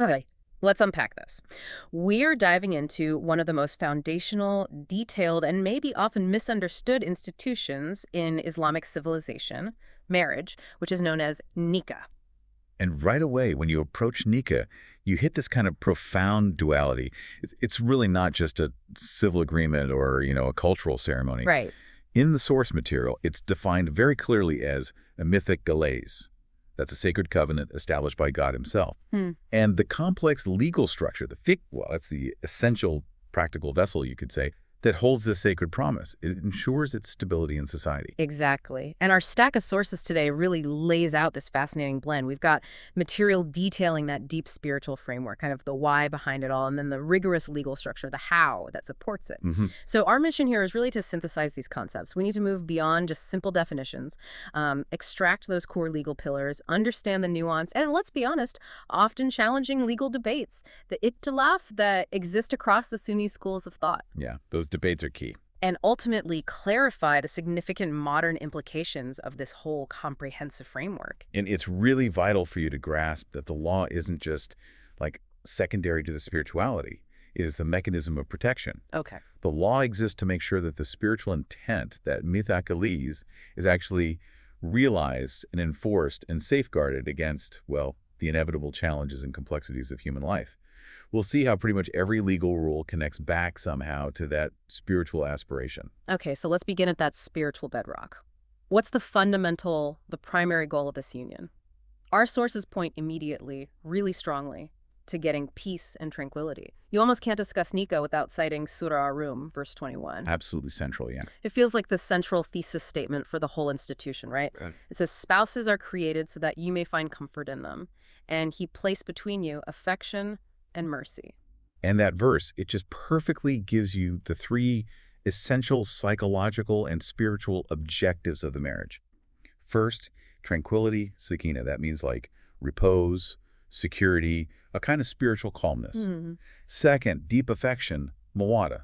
Okay, let's unpack this. We're diving into one of the most foundational, detailed, and maybe often misunderstood institutions in Islamic civilization, marriage, which is known as nikah. And right away, when you approach nikah, you hit this kind of profound duality. It's really not just a civil agreement or, a cultural ceremony. Right. In the source material, it's defined very clearly as a mythic galais. That's a sacred covenant established by God himself. Hmm. And the complex legal structure, the fiqh, well, that's the essential practical vessel, you could say, that holds this sacred promise. It ensures its stability in society. Exactly. And our stack of sources today really lays out this fascinating blend. We've got material detailing that deep spiritual framework, kind of the why behind it all, and then the rigorous legal structure, the how that supports it. So our mission here is really to synthesize these concepts. We need to move beyond just simple definitions, extract those core legal pillars, understand the nuance, and let's be honest, often challenging legal debates, the ikhtilaf that exist across the Sunni schools of thought. Yeah, those debates are key. And ultimately clarify the significant modern implications of this whole comprehensive framework. And it's really vital for you to grasp that the law isn't just like secondary to the spirituality. It is the mechanism of protection. Okay. The law exists to make sure that the spiritual intent, that mithaq alis, is actually realized and enforced and safeguarded against, well, the inevitable challenges and complexities of human life. We'll see how pretty much every legal rule connects back somehow to that spiritual aspiration. Okay, so let's begin at that spiritual bedrock. What's the primary goal of this union? Our sources point immediately, really strongly, to getting peace and tranquility. You almost can't discuss nikah without citing Surah Ar-Rum, verse 21. Absolutely central, yeah. It feels like the central thesis statement for the whole institution, right? It says, spouses are created so that you may find comfort in them, and he placed between you affection and mercy. And that verse, it just perfectly gives you the three essential psychological and spiritual objectives of the marriage. First, tranquility, sakina. That means like repose, security, a kind of spiritual calmness. Second, deep affection, mawadda.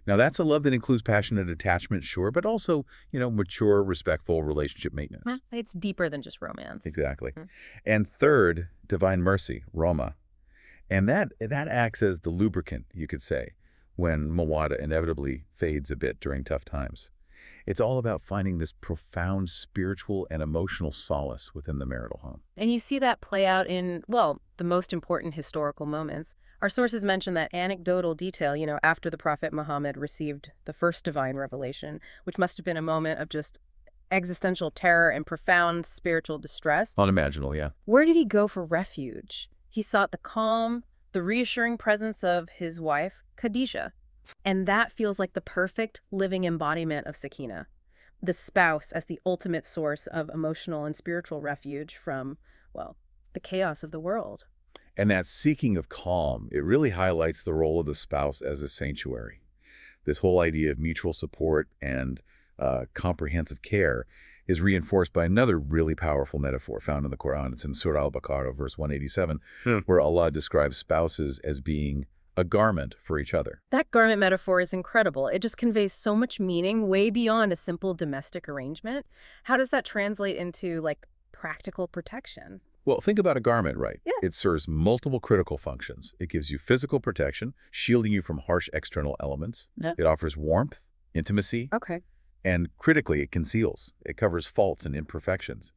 Now, that's a love that includes passionate attachment, sure, but also, mature, respectful relationship maintenance. It's deeper than just romance. Exactly. And third, divine mercy, Roma. And that acts as the lubricant, you could say, when mawadda inevitably fades a bit during tough times. It's all about finding this profound spiritual and emotional solace within the marital home. And you see that play out in, well, the most important historical moments. Our sources mention that anecdotal detail, after the Prophet Muhammad received the first divine revelation, which must have been a moment of just existential terror and profound spiritual distress. Unimaginable, yeah. Where did he go for refuge? He sought the calm, the reassuring presence of his wife, Khadijah. And that feels like the perfect living embodiment of sakina, the spouse as the ultimate source of emotional and spiritual refuge from, well, the chaos of the world. And that seeking of calm, it really highlights the role of the spouse as a sanctuary. This whole idea of mutual support and comprehensive care is reinforced by another really powerful metaphor found in the Quran. It's in Surah Al-Baqarah, verse 187, where Allah describes spouses as being a garment for each other. That garment metaphor is incredible. It just conveys so much meaning way beyond a simple domestic arrangement. How does that translate into, practical protection? Well, think about a garment, right? Yeah. It serves multiple critical functions. It gives you physical protection, shielding you from harsh external elements. Yeah. It offers warmth, intimacy, Okay. and critically, it conceals. It covers faults and imperfections.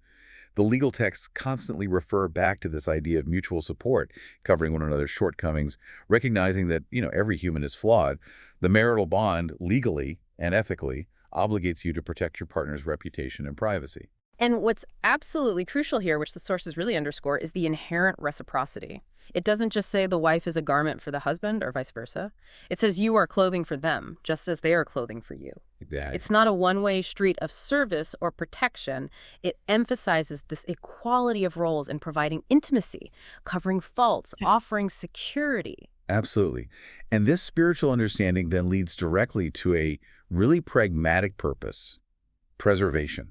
The legal texts constantly refer back to this idea of mutual support, covering one another's shortcomings, recognizing that, every human is flawed. The marital bond, legally and ethically, obligates you to protect your partner's reputation and privacy. And what's absolutely crucial here, which the sources really underscore, is the inherent reciprocity. It doesn't just say the wife is a garment for the husband or vice versa. It says you are clothing for them, just as they are clothing for you. Exactly. It's not a one-way street of service or protection. It emphasizes this equality of roles in providing intimacy, covering faults, offering security. Absolutely. And this spiritual understanding then leads directly to a really pragmatic purpose, preservation.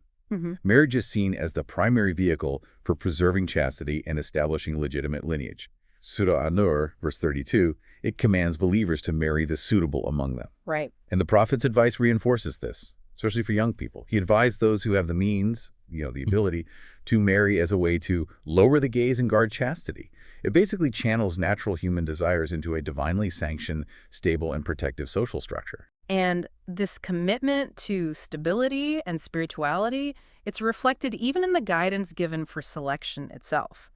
Marriage is seen as the primary vehicle for preserving chastity and establishing legitimate lineage. Surah An-Nur, verse 32, it commands believers to marry the suitable among them. Right. And the Prophet's advice reinforces this, especially for young people. He advised those who have the means, the ability, to marry as a way to lower the gaze and guard chastity. It basically channels natural human desires into a divinely sanctioned, stable, and protective social structure. And this commitment to stability and spirituality, it's reflected even in the guidance given for selection itself.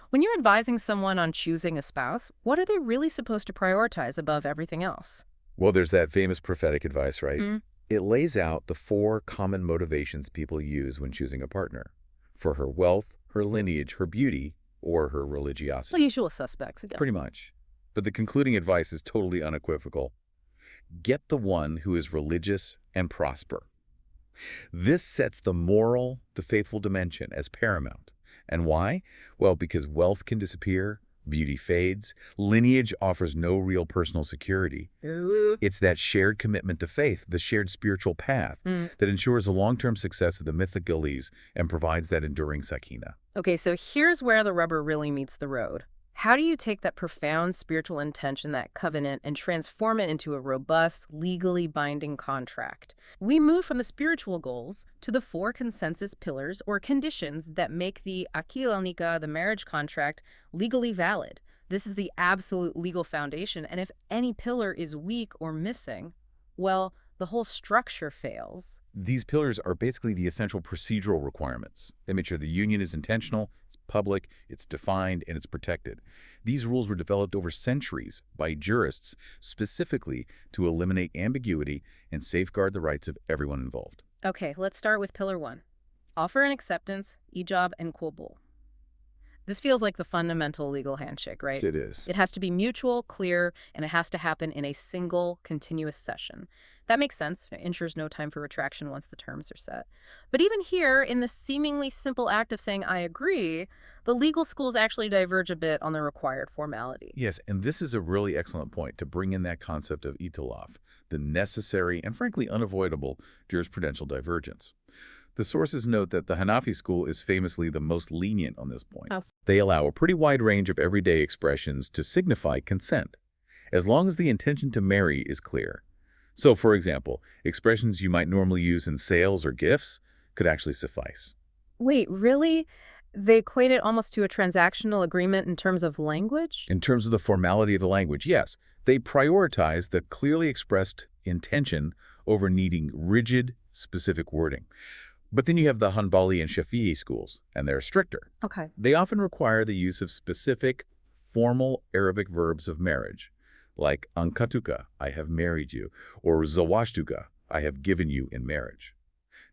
When you're advising someone on choosing a spouse, what are they really supposed to prioritize above everything else? Well, there's that famous prophetic advice, right? Mm, It lays out the 4 common motivations people use when choosing a partner: for her wealth, her lineage, her beauty, or her the religiosity. usual suspects again. Pretty much. But the concluding advice is totally unequivocal. Get the one who is religious and prosper. This sets the moral, the faithful dimension as paramount. And why? Well, because wealth can disappear, beauty fades, lineage offers no real personal security. Ooh. It's that shared commitment to faith, the shared spiritual path, Mm. that ensures the long-term success of the mythicales and provides that enduring sakina. Okay, so here's where the rubber really meets the road. How do you take that profound spiritual intention, that covenant, and transform it into a robust, legally binding contract? We move from the spiritual goals to the 4 consensus pillars or conditions that make the akil al-nikah, the marriage contract, legally valid. This is the absolute legal foundation, and if any pillar is weak or missing, well, the whole structure fails. These pillars are basically the essential procedural requirements. They make sure the union is intentional, it's public, it's defined, and it's protected. These rules were developed over centuries by jurists specifically to eliminate ambiguity and safeguard the rights of everyone involved. Okay, let's start with pillar 1. Offer and acceptance, ijab and qabul. This feels like the fundamental legal handshake, right? Yes, it is. It has to be mutual, clear, and it has to happen in a single, continuous session. That makes sense. It ensures no time for retraction once the terms are set. But even here, in the seemingly simple act of saying, I agree, the legal schools actually diverge a bit on the required formality. Yes, and this is a really excellent point to bring in that concept of itilaf, the necessary and frankly unavoidable jurisprudential divergence. The sources note that the Hanafi school is famously the most lenient on this point. Oh. They allow a pretty wide range of everyday expressions to signify consent, as long as the intention to marry is clear. So, for example, expressions you might normally use in sales or gifts could actually suffice. Wait, really? They equate it almost to a transactional agreement in terms of language? In terms of the formality of the language, yes, they prioritize the clearly expressed intention over needing rigid, specific wording. But then you have the Hanbali and Shafi'i schools, and they're stricter. Okay. They often require the use of specific, formal Arabic verbs of marriage, like ankatuka, I have married you, or zawashtuka, I have given you in marriage.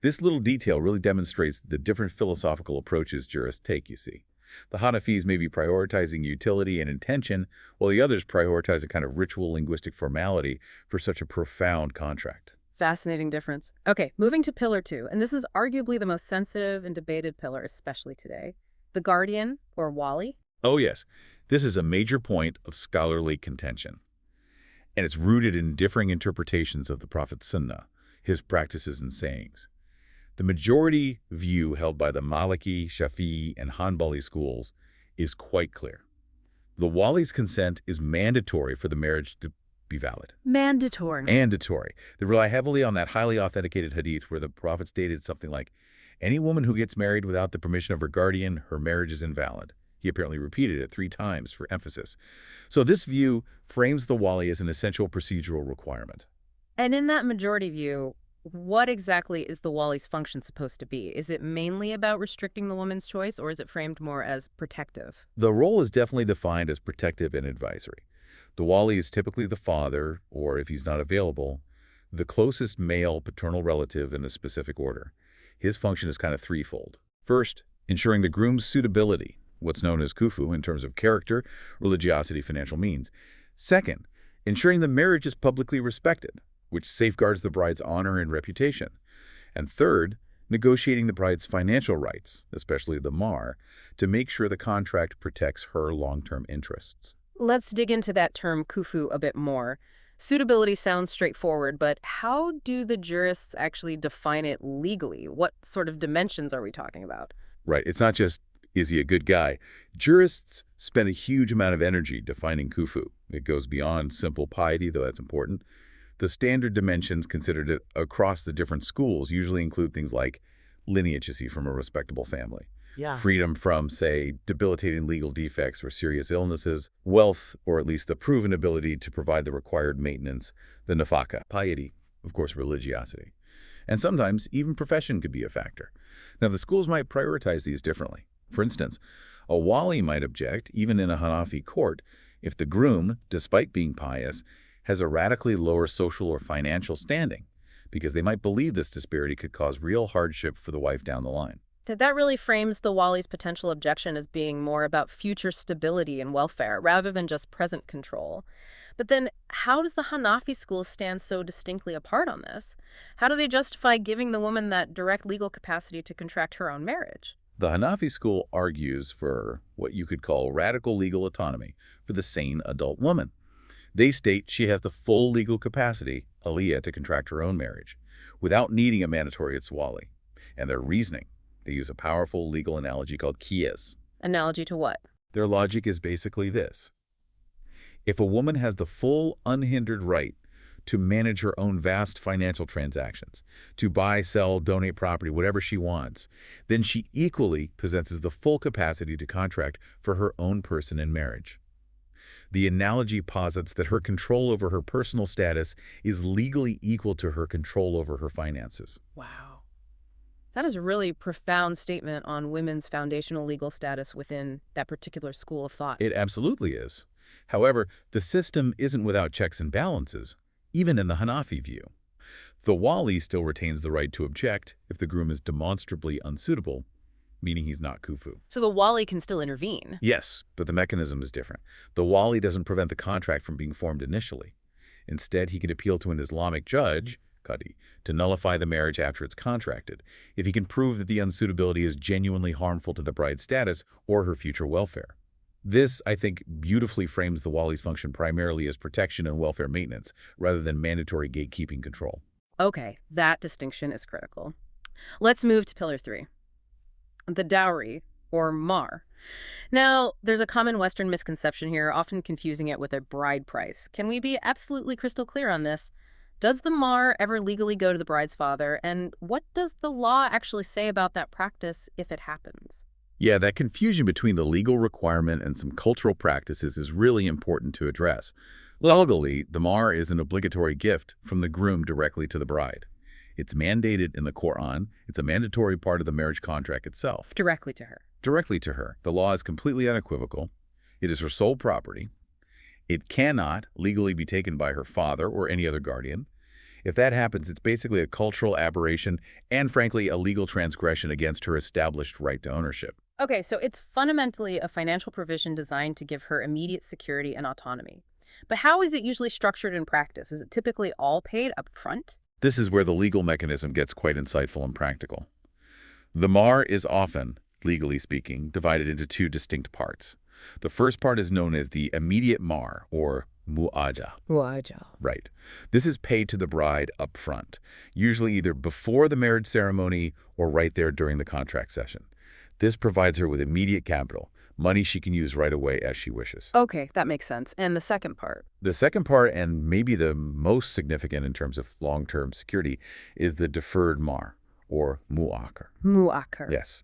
This little detail really demonstrates the different philosophical approaches jurists take, you see. The Hanafis may be prioritizing utility and intention, while the others prioritize a kind of ritual linguistic formality for such a profound contract. Fascinating difference. Okay, moving to pillar 2, and this is arguably the most sensitive and debated pillar, especially today. The guardian, or Wali. Oh yes, this is a major point of scholarly contention, and it's rooted in differing interpretations of the Prophet's Sunnah, his practices and sayings. The majority view held by the Maliki, Shafi'i, and Hanbali schools is quite clear. The Wali's consent is mandatory for the marriage to be valid. Mandatory. Mandatory. They rely heavily on that highly authenticated hadith where the Prophet stated something like, any woman who gets married without the permission of her guardian, her marriage is invalid. He apparently repeated it 3 times for emphasis. So this view frames the Wali as an essential procedural requirement. And in that majority view, what exactly is the Wali's function supposed to be? Is it mainly about restricting the woman's choice, or is it framed more as protective? The role is definitely defined as protective and advisory. The Wali is typically the father, or if he's not available, the closest male paternal relative in a specific order. His function is kind of threefold. First, ensuring the groom's suitability, what's known as kufu in terms of character, religiosity, financial means. Second, ensuring the marriage is publicly respected, which safeguards the bride's honor and reputation. And third, negotiating the bride's financial rights, especially the Mahr, to make sure the contract protects her long-term interests. Let's dig into that term kufu a bit more. Suitability sounds straightforward, but how do the jurists actually define it legally? What sort of dimensions are we talking about? Right, it's not just, is he a good guy? Jurists spend a huge amount of energy defining kufu. It goes beyond simple piety, though that's important. The standard dimensions considered across the different schools usually include things like lineage, you see, from a respectable family. Yeah. freedom from, say, debilitating legal defects or serious illnesses, wealth, or at least the proven ability to provide the required maintenance, the nafaka, piety, of course, religiosity. And sometimes even profession could be a factor. Now, the schools might prioritize these differently. For instance, a Wali might object, even in a Hanafi court, if the groom, despite being pious, has a radically lower social or financial standing, because they might believe this disparity could cause real hardship for the wife down the line. That really frames the Wali's potential objection as being more about future stability and welfare rather than just present control. But then, how does the Hanafi school stand so distinctly apart on this? How do they justify giving the woman that direct legal capacity to contract her own marriage? The Hanafi school argues for what you could call radical legal autonomy for the sane adult woman. They state she has the full legal capacity, aliyah, to contract her own marriage, without needing a mandatory wali. And their reasoning, they use a powerful legal analogy called qiyas. Analogy to what? Their logic is basically this. If a woman has the full, unhindered right to manage her own vast financial transactions, to buy, sell, donate property, whatever she wants, then she equally possesses the full capacity to contract for her own person in marriage. The analogy posits that her control over her personal status is legally equal to her control over her finances. Wow. That is a really profound statement on women's foundational legal status within that particular school of thought. It absolutely is. However, the system isn't without checks and balances, even in the Hanafi view. The Wali still retains the right to object if the groom is demonstrably unsuitable, meaning he's not kufu. So the Wali can still intervene. Yes, but the mechanism is different. The Wali doesn't prevent the contract from being formed initially. Instead, he can appeal to an Islamic judge, qadi, to nullify the marriage after it's contracted, if he can prove that the unsuitability is genuinely harmful to the bride's status or her future welfare. This, I think, beautifully frames the Wali's function primarily as protection and welfare maintenance, rather than mandatory gatekeeping control. Okay, that distinction is critical. Let's move to Pillar 3. The dowry, or Mahr. Now, there's a common Western misconception here, often confusing it with a bride price. Can we be absolutely crystal clear on this? Does the Mahr ever legally go to the bride's father? And what does the law actually say about that practice if it happens? Yeah, that confusion between the legal requirement and some cultural practices is really important to address. Legally, the Mahr is an obligatory gift from the groom directly to the bride. It's mandated in the Quran. It's a mandatory part of the marriage contract itself. Directly to her. Directly to her. The law is completely unequivocal. It is her sole property. It cannot legally be taken by her father or any other guardian. If that happens, it's basically a cultural aberration and, frankly, a legal transgression against her established right to ownership. Okay, so it's fundamentally a financial provision designed to give her immediate security and autonomy. But how is it usually structured in practice? Is it typically all paid up front? This is where the legal mechanism gets quite insightful and practical. The Mahr is often, legally speaking, divided into two distinct parts. The first part is known as the immediate Mahr, or mu'aja. Mu'aja. Right. This is paid to the bride up front, usually either before the marriage ceremony or right there during the contract session. This provides her with immediate capital, money she can use right away as she wishes. Okay, that makes sense. And the second part? The second part, and maybe the most significant in terms of long-term security, is the deferred Mahr, or mu'akkar. Mu'akkar. Yes.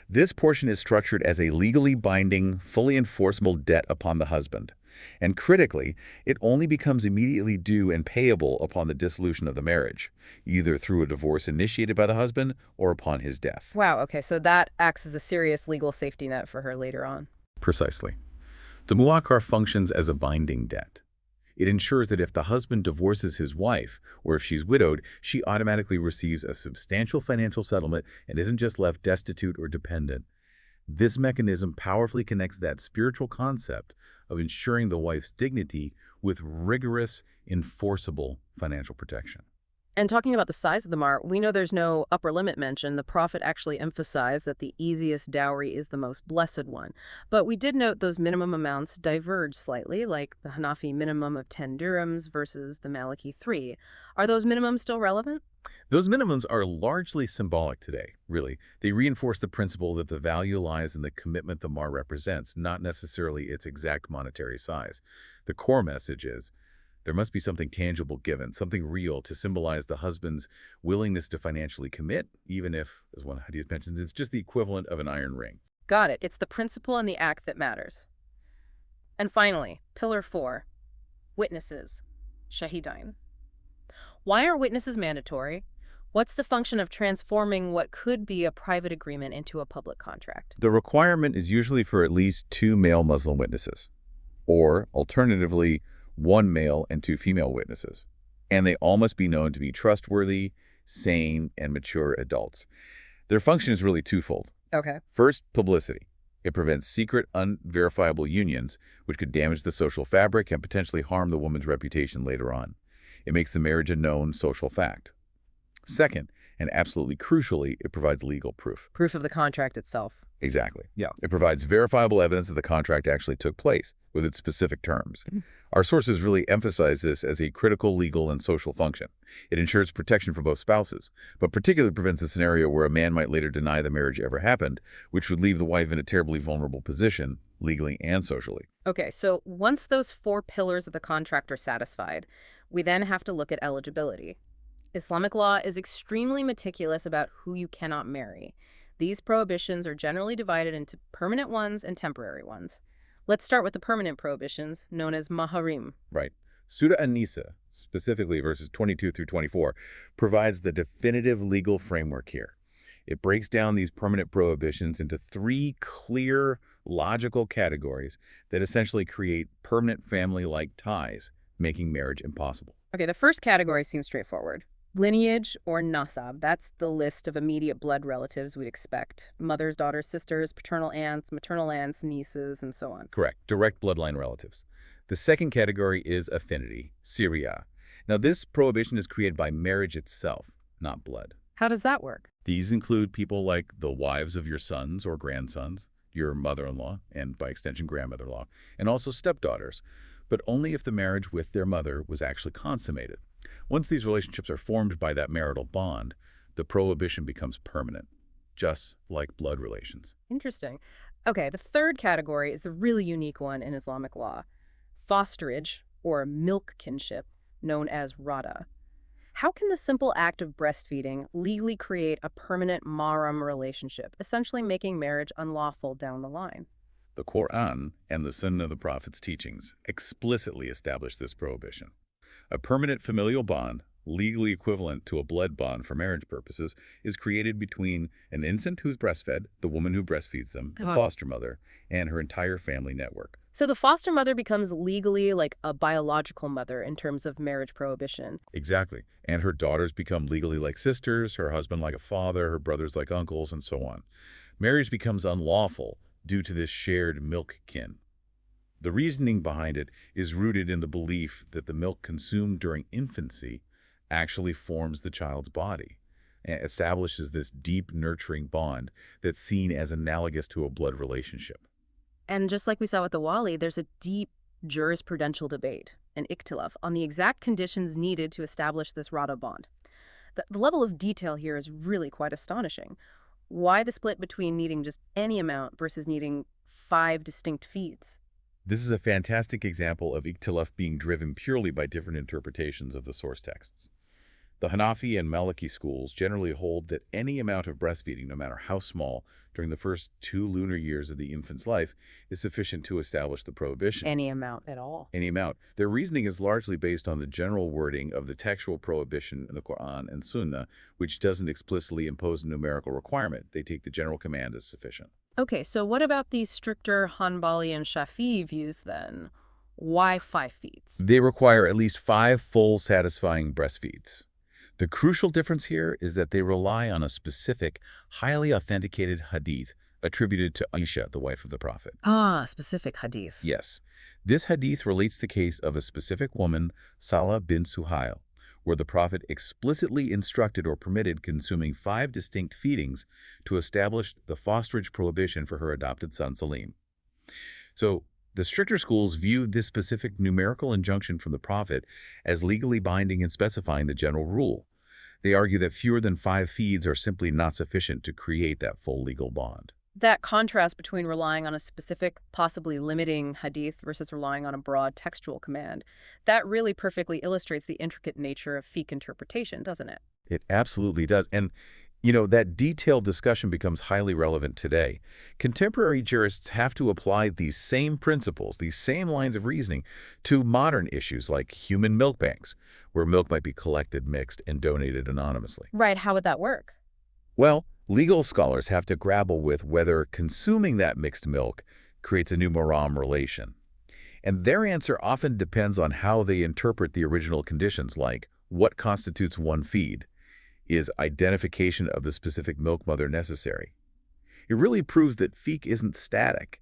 This portion is structured as a legally binding, fully enforceable debt upon the husband. And critically, it only becomes immediately due and payable upon the dissolution of the marriage, either through a divorce initiated by the husband or upon his death. Wow, okay, so that acts as a serious legal safety net for her later on. Precisely. The mu'akkar functions as a binding debt. It ensures that if the husband divorces his wife, or if she's widowed, she automatically receives a substantial financial settlement and isn't just left destitute or dependent. This mechanism powerfully connects that spiritual concept of ensuring the wife's dignity with rigorous, enforceable financial protection. And talking about the size of the Mahr, we know there's no upper limit mentioned. The Prophet actually emphasized that the easiest dowry is the most blessed one. But we did note those minimum amounts diverge slightly, like the Hanafi minimum of 10 dirhams versus the Maliki 3. Are those minimums still relevant? Those minimums are largely symbolic today, really. They reinforce the principle that the value lies in the commitment the Mahr represents, not necessarily its exact monetary size. The core message is, There must be something tangible given, something real to symbolize the husband's willingness to financially commit, even if, as one hadith mentions, it's just the equivalent of an iron ring. Got it. It's the principle and the act that matters. And finally, Pillar 4, witnesses, shahidain. Why are witnesses mandatory? What's the function of transforming what could be a private agreement into a public contract? The requirement is usually for at least 2 male Muslim witnesses, or alternatively, 1 male and 2 female witnesses. And they all must be known to be trustworthy, sane, and mature adults. Their function is really twofold. Okay. First, publicity. It prevents secret, unverifiable unions, which could damage the social fabric and potentially harm the woman's reputation later on. It makes the marriage a known social fact. Second, and absolutely crucially, it provides legal proof. Proof of the contract itself. Exactly. Yeah. It provides verifiable evidence that the contract actually took place with its specific terms. Our sources really emphasize this as a critical legal and social function. It ensures protection for both spouses, but particularly prevents a scenario where a man might later deny the marriage ever happened, which would leave the wife in a terribly vulnerable position, legally and socially. Okay, so once those 4 pillars of the contract are satisfied, we then have to look at eligibility. Islamic law is extremely meticulous about who you cannot marry. These prohibitions are generally divided into permanent ones and temporary ones. Let's start with the permanent prohibitions, known as maharim. Right. Surah An-Nisa, specifically verses 22 through 24, provides the definitive legal framework here. It breaks down these permanent prohibitions into 3 clear, logical categories that essentially create permanent family-like ties, making marriage impossible. Okay, the first category seems straightforward. Lineage or nasab, that's the list of immediate blood relatives we'd expect. Mothers, daughters, sisters, paternal aunts, maternal aunts, nieces, and so on. Correct. Direct bloodline relatives. The second category is affinity, Syria. Now, this prohibition is created by marriage itself, not blood. How does that work? These include people like the wives of your sons or grandsons, your mother-in-law, and by extension, grandmother-in-law, and also stepdaughters, but only if the marriage with their mother was actually consummated. Once these relationships are formed by that marital bond, the prohibition becomes permanent, just like blood relations. Interesting. Okay, the third category is the really unique one in Islamic law. Fosterage, or milk kinship, known as rada. How can the simple act of breastfeeding legally create a permanent mahram relationship, essentially making marriage unlawful down the line? The Quran and the Sunnah of the Prophet's teachings explicitly establish this prohibition. A permanent familial bond, legally equivalent to a blood bond for marriage purposes, is created between an infant who's breastfed, the woman who breastfeeds them, the foster mother, and her entire family network. So the foster mother becomes legally like a biological mother in terms of marriage prohibition. Exactly. And her daughters become legally like sisters, her husband like a father, her brothers like uncles, and so on. Marriage becomes unlawful due to this shared milk kin. The reasoning behind it is rooted in the belief that the milk consumed during infancy actually forms the child's body and establishes this deep, nurturing bond that's seen as analogous to a blood relationship. And just like we saw with the Wali, there's a deep jurisprudential debate, an ikhtilaf, on the exact conditions needed to establish this rada bond. The level of detail here is really quite astonishing. Why the split between needing just any amount versus needing 5 distinct feeds? This is a fantastic example of ikhtilaf being driven purely by different interpretations of the source texts. The Hanafi and Maliki schools generally hold that any amount of breastfeeding, no matter how small, during the first 2 lunar years of the infant's life is sufficient to establish the prohibition. Any amount at all. Any amount. Their reasoning is largely based on the general wording of the textual prohibition in the Quran and Sunnah, which doesn't explicitly impose a numerical requirement. They take the general command as sufficient. Okay, so what about these stricter Hanbali and Shafi'i views then? Why 5 feeds? They require at least 5 full satisfying breastfeeds. The crucial difference here is that they rely on a specific, highly authenticated hadith attributed to Aisha, the wife of the Prophet. Ah, specific hadith. Yes. This hadith relates the case of a specific woman, Salah bin Suhail, where the Prophet explicitly instructed or permitted consuming 5 distinct feedings to establish the fosterage prohibition for her adopted son Salim. So, the stricter schools view this specific numerical injunction from the Prophet as legally binding and specifying the general rule. They argue that fewer than 5 feeds are simply not sufficient to create that full legal bond. That contrast between relying on a specific, possibly limiting hadith versus relying on a broad textual command, that really perfectly illustrates the intricate nature of fiqh interpretation, doesn't it? It absolutely does. And, that detailed discussion becomes highly relevant today. Contemporary jurists have to apply these same principles, these same lines of reasoning, to modern issues like human milk banks, where milk might be collected, mixed, and donated anonymously. Right, how would that work? Well, legal scholars have to grapple with whether consuming that mixed milk creates a new maram relation. And their answer often depends on how they interpret the original conditions, like what constitutes one feed. Is identification of the specific milk mother necessary? It really proves that fiqh isn't static.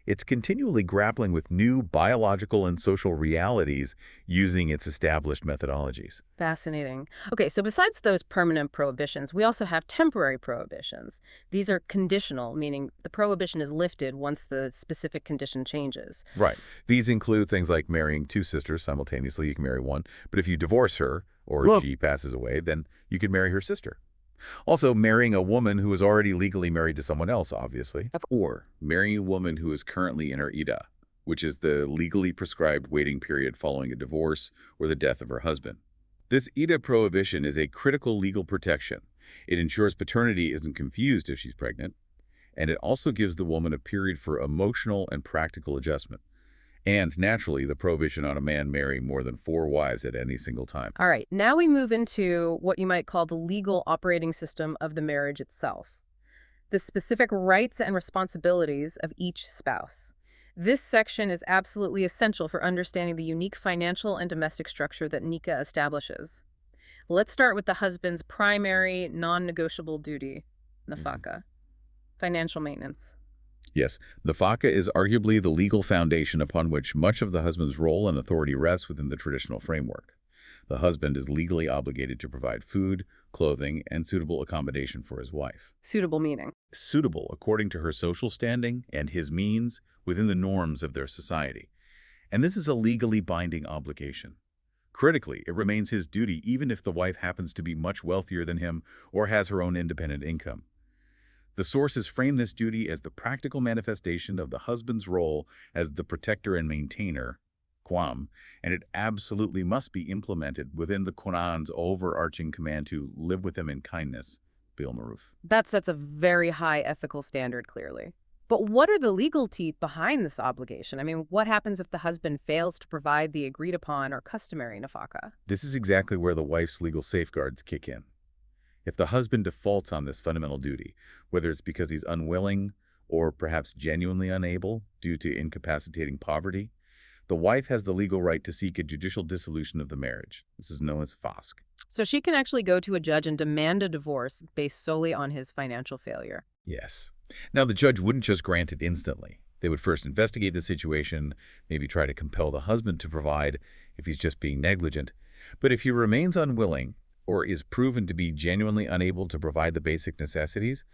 It's continually grappling with new biological and social realities using its established methodologies. Fascinating. Okay, so besides those permanent prohibitions, we also have temporary prohibitions. These are conditional, meaning the prohibition is lifted once the specific condition changes. Right. These include things like marrying two sisters simultaneously. You can marry one, but if you divorce her or Well, she passes away, then you can marry her sister. Also, marrying a woman who is already legally married to someone else, obviously, or marrying a woman who is currently in her iddah, which is the legally prescribed waiting period following a divorce or the death of her husband. This iddah prohibition is a critical legal protection. It ensures paternity isn't confused if she's pregnant, and it also gives the woman a period for emotional and practical adjustment. And naturally, the prohibition on a man marrying more than 4 wives at any single time. all right, now we move into what you might call the legal operating system of the marriage itself, the specific rights and responsibilities of each spouse. This section is absolutely essential for understanding the unique financial and domestic structure that nikah establishes. Let's start with the husband's primary, non-negotiable duty, Mhm. nafaka, financial maintenance. Yes, the FACA is arguably the legal foundation upon which much of the husband's role and authority rests within the traditional framework. The husband is legally obligated to provide food, clothing, and suitable accommodation for his wife. Suitable meaning. Suitable according to her social standing and his means within the norms of their society. And this is a legally binding obligation. Critically, it remains his duty even if the wife happens to be much wealthier than him or has her own independent income. The sources frame this duty as the practical manifestation of the husband's role as the protector and maintainer, Qam, and it absolutely must be implemented within the Quran's overarching command to live with them in kindness, bil maruf. That sets a very high ethical standard, clearly. But what are the legal teeth behind this obligation? I mean, what happens if the husband fails to provide the agreed upon or customary nafaka? This is exactly where the wife's legal safeguards kick in. If the husband defaults on this fundamental duty, whether it's because he's unwilling or perhaps genuinely unable due to incapacitating poverty, the wife has the legal right to seek a judicial dissolution of the marriage. This is known as fasq. So she can actually go to a judge and demand a divorce based solely on his financial failure. Yes. Now, the judge wouldn't just grant it instantly. They would first investigate the situation, maybe try to compel the husband to provide if he's just being negligent. But if he remains unwilling or is proven to be genuinely unable to provide the basic necessities,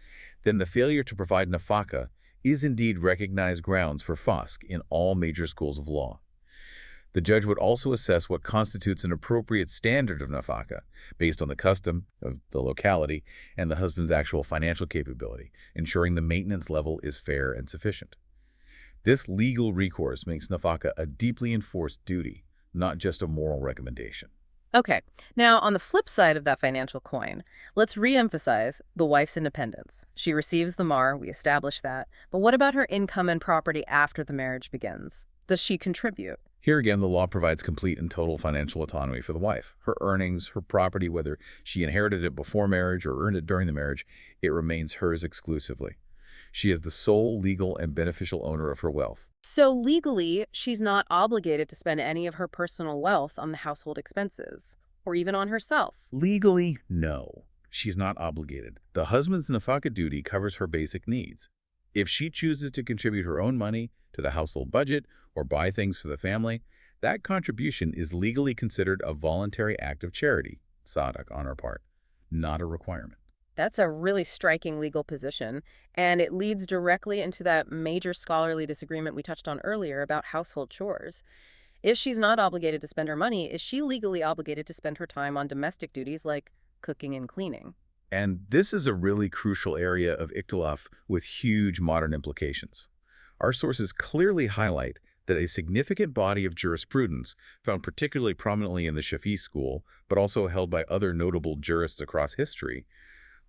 then the failure to provide nafaka is indeed recognized grounds for fasq in all major schools of law. The judge would also assess what constitutes an appropriate standard of nafaka based on the custom of the locality and the husband's actual financial capability, ensuring the maintenance level is fair and sufficient. This legal recourse makes nafaka a deeply enforced duty, not just a moral recommendation. Okay, now on the flip side of that financial coin, let's re-emphasize the wife's independence. She receives the Mahr, we established that, but what about her income and property after the marriage begins? Does she contribute? Here again, the law provides complete and total financial autonomy for the wife. Her earnings, her property, whether she inherited it before marriage or earned it during the marriage, it remains hers exclusively. She is the sole legal and beneficial owner of her wealth. So legally, she's not obligated to spend any of her personal wealth on the household expenses, or even on herself. Legally, no. She's not obligated. The husband's nafaka duty covers her basic needs. If she chooses to contribute her own money to the household budget or buy things for the family, that contribution is legally considered a voluntary act of charity, sadaq on her part, not a requirement. That's a really striking legal position, and it leads directly into that major scholarly disagreement we touched on earlier about household chores. If she's not obligated to spend her money, is she legally obligated to spend her time on domestic duties like cooking and cleaning? And this is a really crucial area of ikhtilaf with huge modern implications. Our sources clearly highlight that a significant body of jurisprudence, found particularly prominently in the Shafi'i school, but also held by other notable jurists across history,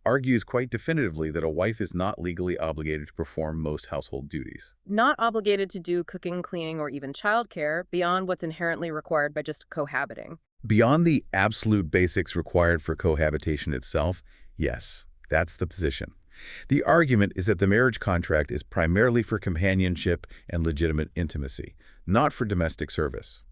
argues quite definitively that a wife is not legally obligated to perform most household duties. Not obligated to do cooking, cleaning, or even childcare beyond what's inherently required by just cohabiting. Beyond the absolute basics required for cohabitation itself, yes, that's the position. The argument is that the marriage contract is primarily for companionship and legitimate intimacy, not for domestic service.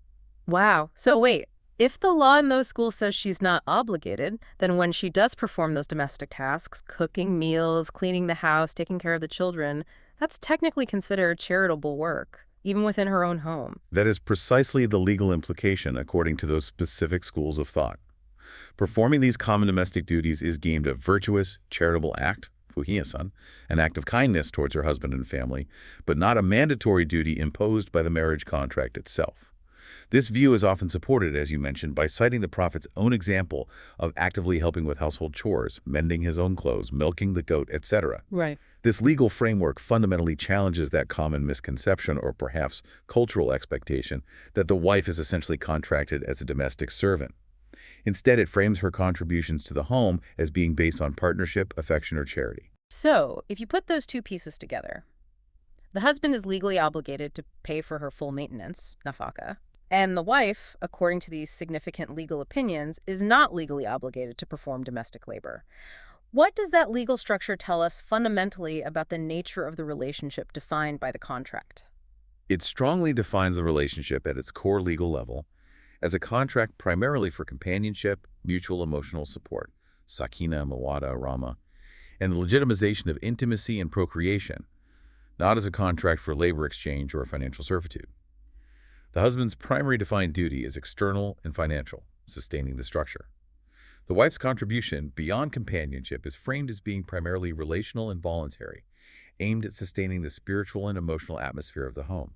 Wow. So wait, if the law in those schools says she's not obligated, then when she does perform those domestic tasks, cooking meals, cleaning the house, taking care of the children, that's technically considered charitable work, even within her own home. That is precisely the legal implication according to those specific schools of thought. Performing these common domestic duties is deemed a virtuous, charitable act, fuhiyasan, an act of kindness towards her husband and family, but not a mandatory duty imposed by the marriage contract itself. This view is often supported, as you mentioned, by citing the Prophet's own example of actively helping with household chores, mending his own clothes, milking the goat, etc. Right. This legal framework fundamentally challenges that common misconception or perhaps cultural expectation that the wife is essentially contracted as a domestic servant. Instead, it frames her contributions to the home as being based on partnership, affection, or charity. So, if you put those two pieces together, the husband is legally obligated to pay for her full maintenance, nafaka, and the wife, according to these significant legal opinions, is not legally obligated to perform domestic labor. What does that legal structure tell us fundamentally about the nature of the relationship defined by the contract? It strongly defines the relationship at its core legal level as a contract primarily for companionship, mutual emotional support, sakina, mawada, rama, and the legitimization of intimacy and procreation, not as a contract for labor exchange or financial servitude. The husband's primary defined duty is external and financial, sustaining the structure. The wife's contribution beyond companionship is framed as being primarily relational and voluntary, aimed at sustaining the spiritual and emotional atmosphere of the home.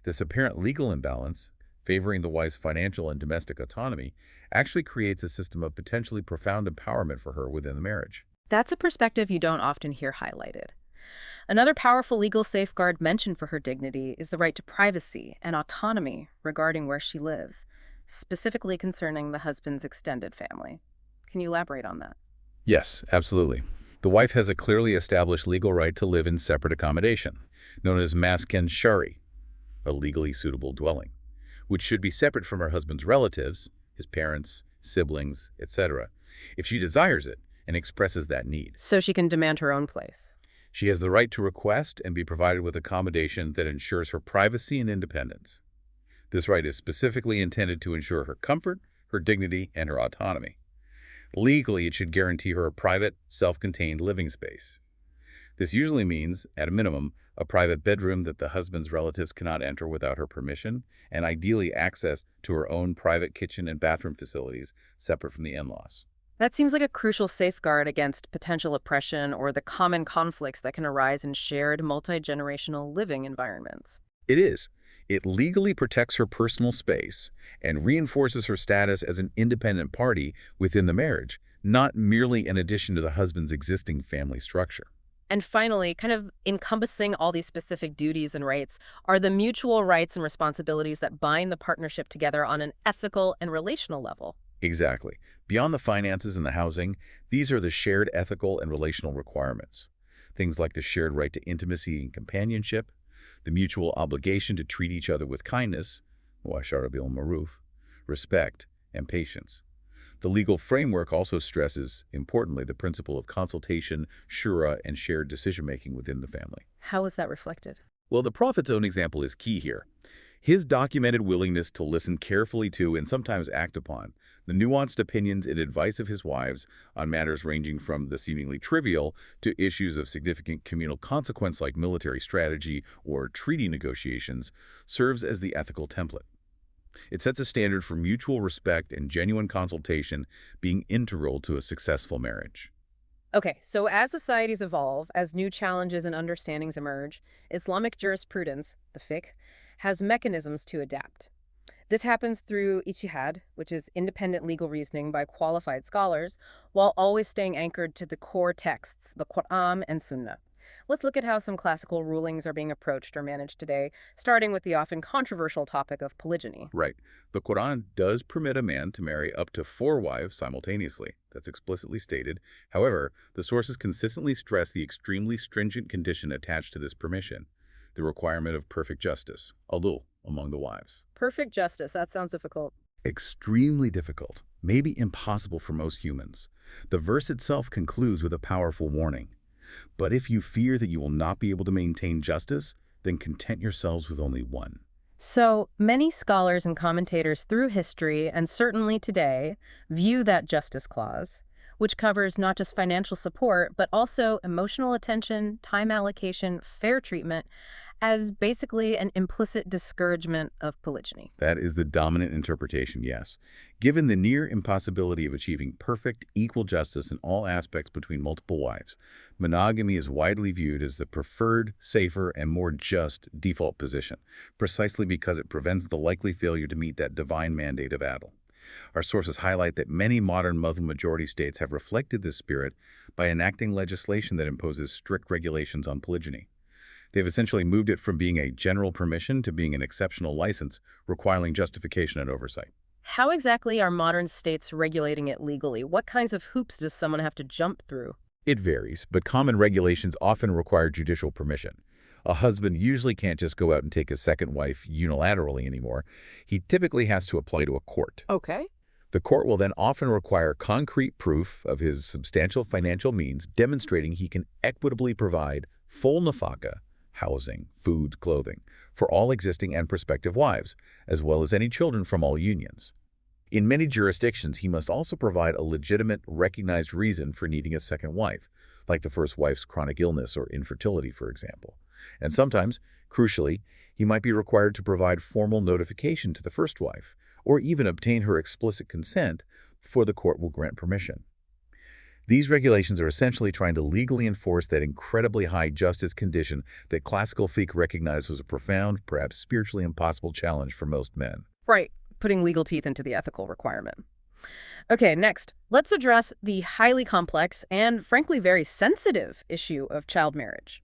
This apparent legal imbalance, favoring the wife's financial and domestic autonomy, actually creates a system of potentially profound empowerment for her within the marriage. That's a perspective you don't often hear highlighted. Another powerful legal safeguard mentioned for her dignity is the right to privacy and autonomy regarding where she lives, specifically concerning the husband's extended family. Can you elaborate on that? Yes, absolutely. The wife has a clearly established legal right to live in separate accommodation, known as maskan shari, a legally suitable dwelling, which should be separate from her husband's relatives, his parents, siblings, etc., if she desires it and expresses that need. So she can demand her own place. She has the right to request and be provided with accommodation that ensures her privacy and independence. This right is specifically intended to ensure her comfort, her dignity, and her autonomy. Legally, it should guarantee her a private, self-contained living space. This usually means, at a minimum, a private bedroom that the husband's relatives cannot enter without her permission, and ideally access to her own private kitchen and bathroom facilities separate from the in-laws. That seems like a crucial safeguard against potential oppression or the common conflicts that can arise in shared multi-generational living environments. It is. It legally protects her personal space and reinforces her status as an independent party within the marriage, not merely in addition to the husband's existing family structure. And finally, kind of encompassing all these specific duties and rights are the mutual rights and responsibilities that bind the partnership together on an ethical and relational level. Exactly. Beyond the finances and the housing, these are the shared ethical and relational requirements. Things like the shared right to intimacy and companionship, the mutual obligation to treat each other with kindness, washara bil maruf, respect, and patience. The legal framework also stresses, importantly, the principle of consultation, shura, and shared decision-making within the family. How is that reflected? Well, the Prophet's own example is key here. His documented willingness to listen carefully to and sometimes act upon the nuanced opinions and advice of his wives on matters ranging from the seemingly trivial to issues of significant communal consequence like military strategy or treaty negotiations serves as the ethical template. It sets a standard for mutual respect and genuine consultation being integral to a successful marriage. Okay, so as societies evolve, as new challenges and understandings emerge, Islamic jurisprudence, the fiqh, has mechanisms to adapt. This happens through ijtihad, which is independent legal reasoning by qualified scholars, while always staying anchored to the core texts, the Quran and Sunnah. Let's look at how some classical rulings are being approached or managed today, starting with the often controversial topic of polygyny. Right. The Quran does permit a man to marry up to 4 wives simultaneously. That's explicitly stated. However, the sources consistently stress the extremely stringent condition attached to this permission, the requirement of perfect justice, adl, among the wives. Perfect justice, that sounds difficult. Extremely difficult, maybe impossible for most humans. The verse itself concludes with a powerful warning. But if you fear that you will not be able to maintain justice, then content yourselves with only one. So, many scholars and commentators through history, and certainly today, view that justice clause, which covers not just financial support, but also emotional attention, time allocation, fair treatment, as basically an implicit discouragement of polygyny. That is the dominant interpretation, yes. Given the near impossibility of achieving perfect, equal justice in all aspects between multiple wives, monogamy is widely viewed as the preferred, safer, and more just default position, precisely because it prevents the likely failure to meet that divine mandate of adl. Our sources highlight that many modern Muslim-majority states have reflected this spirit by enacting legislation that imposes strict regulations on polygyny. They've essentially moved it from being a general permission to being an exceptional license, requiring justification and oversight. How exactly are modern states regulating it legally? What kinds of hoops does someone have to jump through? It varies, but common regulations often require judicial permission. A husband usually can't just go out and take a second wife unilaterally anymore. He typically has to apply to a court. Okay. The court will then often require concrete proof of his substantial financial means, demonstrating he can equitably provide full nafaka, housing, food, clothing, for all existing and prospective wives, as well as any children from all unions. In many jurisdictions, he must also provide a legitimate, recognized reason for needing a second wife, like the first wife's chronic illness or infertility, for example. And sometimes, crucially, he might be required to provide formal notification to the first wife, or even obtain her explicit consent before the court will grant permission. These regulations are essentially trying to legally enforce that incredibly high justice condition that classical fiqh recognized was a profound, perhaps spiritually impossible challenge for most men. Right, putting legal teeth into the ethical requirement. Okay, next, let's address the highly complex and frankly very sensitive issue of child marriage.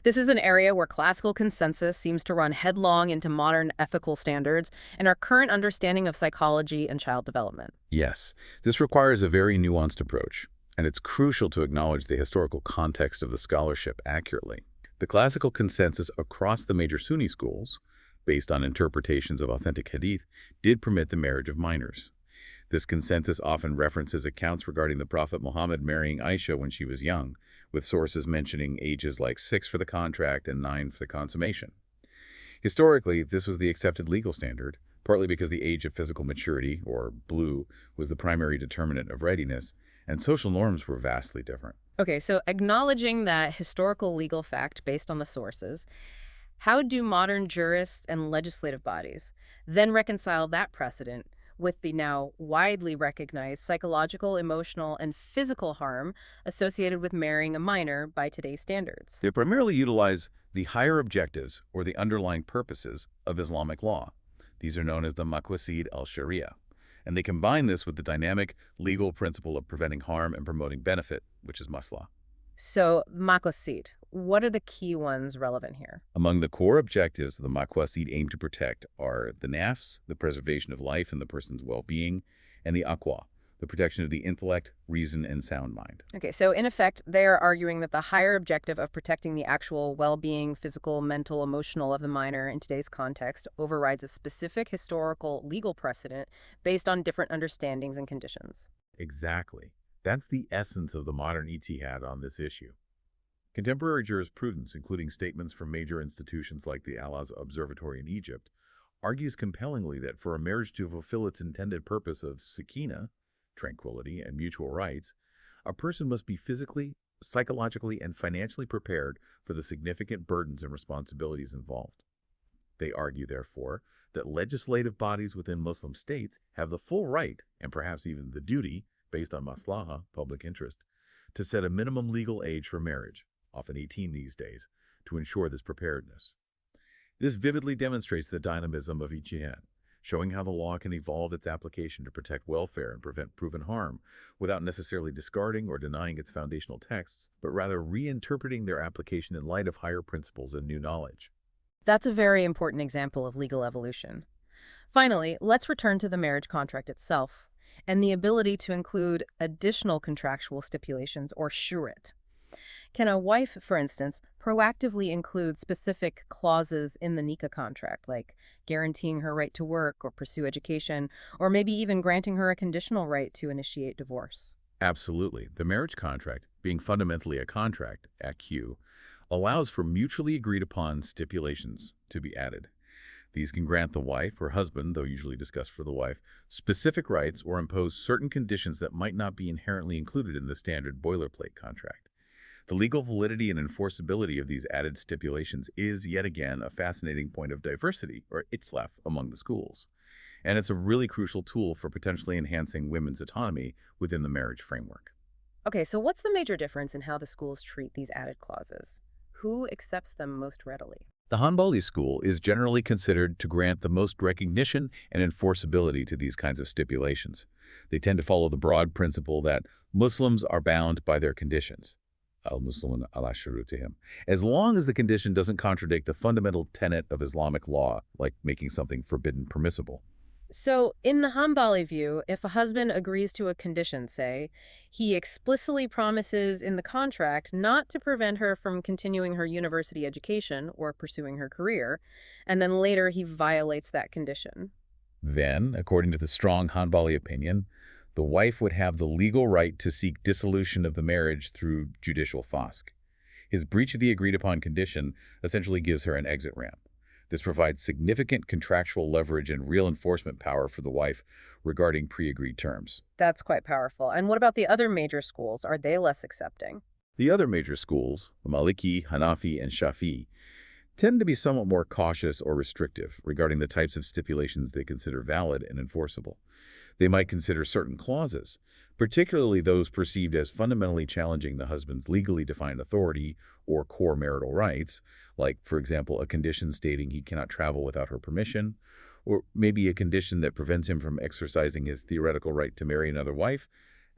This is an area where classical consensus seems to run headlong into modern ethical standards and our current understanding of psychology and child development. Yes, this requires a very nuanced approach, and it's crucial to acknowledge the historical context of the scholarship accurately. The classical consensus across the major Sunni schools, based on interpretations of authentic hadith, did permit the marriage of minors. This consensus often references accounts regarding the Prophet Muhammad marrying Aisha when she was young, with sources mentioning ages like 6 for the contract and 9 for the consummation. Historically, this was the accepted legal standard, partly because the age of physical maturity, or blue, was the primary determinant of readiness, and social norms were vastly different. Okay, so acknowledging that historical legal fact based on the sources, how do modern jurists and legislative bodies then reconcile that precedent with the now widely recognized psychological, emotional, and physical harm associated with marrying a minor by today's standards? They primarily utilize the higher objectives or the underlying purposes of Islamic law. These are known as the maqasid al-Sharia, and they combine this with the dynamic legal principle of preventing harm and promoting benefit, which is maslah. So, maqasid, what are the key ones relevant here? Among the core objectives the maqasid aim to protect are the nafs, the preservation of life and the person's well-being, and the aqwa, the protection of the intellect, reason, and sound mind. Okay, so in effect, they are arguing that the higher objective of protecting the actual well-being, physical, mental, emotional of the minor in today's context overrides a specific historical legal precedent based on different understandings and conditions. Exactly. That's the essence of the modern ijtihad on this issue. Contemporary jurisprudence, including statements from major institutions like the Al-Azhar Observatory in Egypt, argues compellingly that for a marriage to fulfill its intended purpose of sakina, tranquility, and mutual rights, a person must be physically, psychologically, and financially prepared for the significant burdens and responsibilities involved. They argue, therefore, that legislative bodies within Muslim states have the full right, and perhaps even the duty, based on maslaha, public interest, to set a minimum legal age for marriage, often 18 these days, to ensure this preparedness. This vividly demonstrates the dynamism of ijtihad, showing how the law can evolve its application to protect welfare and prevent proven harm, without necessarily discarding or denying its foundational texts, but rather reinterpreting their application in light of higher principles and new knowledge. That's a very important example of legal evolution. Finally, let's return to the marriage contract itself and the ability to include additional contractual stipulations or shurit. Can a wife, for instance, proactively include specific clauses in the nikah contract, like guaranteeing her right to work or pursue education, or maybe even granting her a conditional right to initiate divorce? Absolutely. The marriage contract, being fundamentally a contract, AQ, allows for mutually agreed upon stipulations to be added. These can grant the wife or husband, though usually discussed for the wife, specific rights or impose certain conditions that might not be inherently included in the standard boilerplate contract. The legal validity and enforceability of these added stipulations is, yet again, a fascinating point of diversity, or itzlaf, among the schools. And it's a really crucial tool for potentially enhancing women's autonomy within the marriage framework. Okay, so what's the major difference in how the schools treat these added clauses? Who accepts them most readily? The Hanbali school is generally considered to grant the most recognition and enforceability to these kinds of stipulations. They tend to follow the broad principle that Muslims are bound by their conditions. Al-Muslimun ala shurutihim. As long as the condition doesn't contradict the fundamental tenet of Islamic law, like making something forbidden permissible. So, in the Hanbali view, if a husband agrees to a condition, say, he explicitly promises in the contract not to prevent her from continuing her university education or pursuing her career, and then later he violates that condition. Then, according to the strong Hanbali opinion, the wife would have the legal right to seek dissolution of the marriage through judicial fasq. His breach of the agreed-upon condition essentially gives her an exit ramp. This provides significant contractual leverage and real enforcement power for the wife regarding pre-agreed terms. That's quite powerful. And what about the other major schools? Are they less accepting? The other major schools, the Maliki, Hanafi, and Shafi'i, tend to be somewhat more cautious or restrictive regarding the types of stipulations they consider valid and enforceable. They might consider certain clauses, particularly those perceived as fundamentally challenging the husband's legally defined authority or core marital rights, like, for example, a condition stating he cannot travel without her permission, or maybe a condition that prevents him from exercising his theoretical right to marry another wife,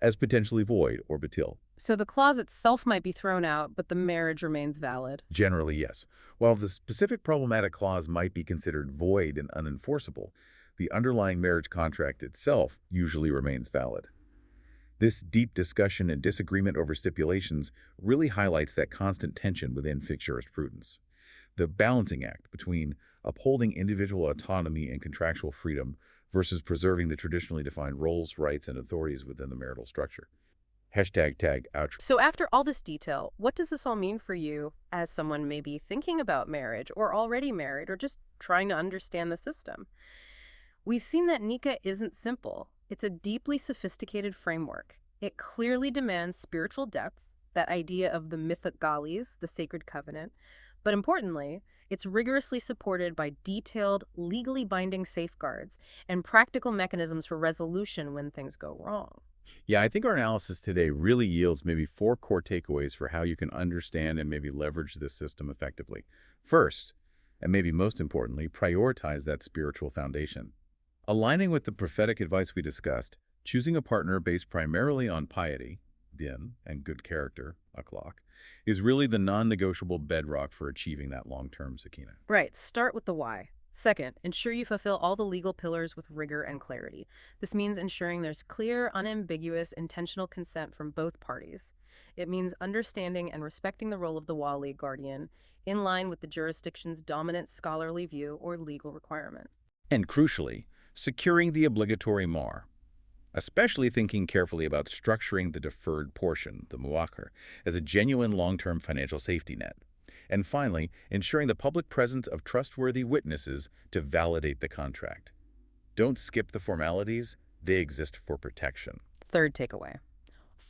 as potentially void or batil. So the clause itself might be thrown out, but the marriage remains valid. Generally, yes. While the specific problematic clause might be considered void and unenforceable, the underlying marriage contract itself usually remains valid. This deep discussion and disagreement over stipulations really highlights that constant tension within fixed jurisprudence. The balancing act between upholding individual autonomy and contractual freedom versus preserving the traditionally defined roles, rights, and authorities within the marital structure. Tag outro. So after all this detail, what does this all mean for you as someone maybe thinking about marriage or already married or just trying to understand the system? We've seen that nikah isn't simple. It's a deeply sophisticated framework. It clearly demands spiritual depth, that idea of the mythic galis, the sacred covenant. But importantly, it's rigorously supported by detailed, legally binding safeguards and practical mechanisms for resolution when things go wrong. Yeah, I think our analysis today really yields maybe 4 core takeaways for how you can understand and maybe leverage this system effectively. First, and maybe most importantly, prioritize that spiritual foundation. Aligning with the prophetic advice we discussed, choosing a partner based primarily on piety, din, and good character, akhlaq, is really the non-negotiable bedrock for achieving that long-term sakina. Right, start with the why. Second, ensure you fulfill all the legal pillars with rigor and clarity. This means ensuring there's clear, unambiguous, intentional consent from both parties. It means understanding and respecting the role of the Wali guardian in line with the jurisdiction's dominant scholarly view or legal requirement. And crucially, securing the obligatory Mahr, especially thinking carefully about structuring the deferred portion, the muakhir, as a genuine long-term financial safety net. And finally, ensuring the public presence of trustworthy witnesses to validate the contract. Don't skip the formalities, they exist for protection. Third takeaway.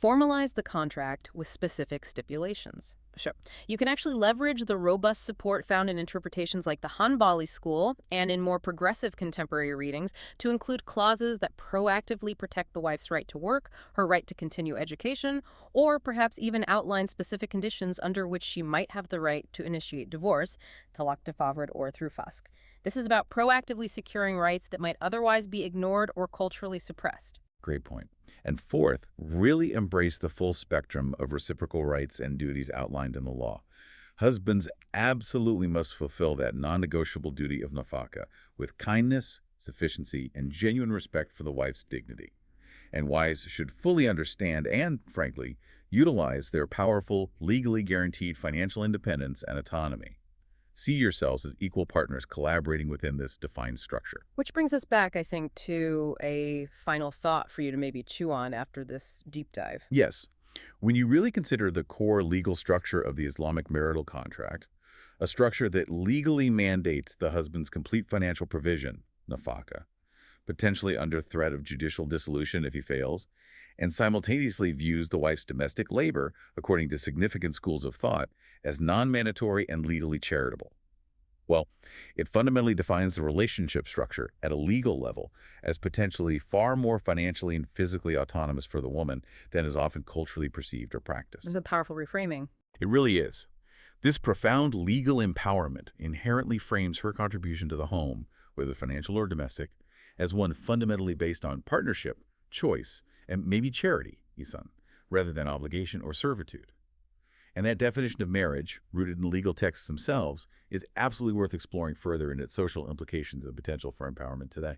Formalize the contract with specific stipulations. Sure. You can actually leverage the robust support found in interpretations like the Hanbali school and in more progressive contemporary readings to include clauses that proactively protect the wife's right to work, her right to continue education, or perhaps even outline specific conditions under which she might have the right to initiate divorce, talaq tafawud, or through fasq. This is about proactively securing rights that might otherwise be ignored or culturally suppressed. Great point. And fourth, really embrace the full spectrum of reciprocal rights and duties outlined in the law. Husbands absolutely must fulfill that non-negotiable duty of nafaka with kindness, sufficiency, and genuine respect for the wife's dignity. And wives should fully understand and, frankly, utilize their powerful, legally guaranteed financial independence and autonomy. See yourselves as equal partners collaborating within this defined structure. Which brings us back, I think, to a final thought for you to maybe chew on after this deep dive. Yes, when you really consider the core legal structure of the Islamic marital contract, a structure that legally mandates the husband's complete financial provision, nafaka, potentially under threat of judicial dissolution if he fails, and simultaneously views the wife's domestic labor, according to significant schools of thought, as non-mandatory and legally charitable. Well, it fundamentally defines the relationship structure at a legal level as potentially far more financially and physically autonomous for the woman than is often culturally perceived or It's practiced. a powerful reframing. It really is. This profound legal empowerment inherently frames her contribution to the home, whether financial or domestic, as one fundamentally based on partnership, choice, and maybe charity, Isan, rather than obligation or servitude. And that definition of marriage, rooted in legal texts themselves, is absolutely worth exploring further in its social implications and potential for empowerment today.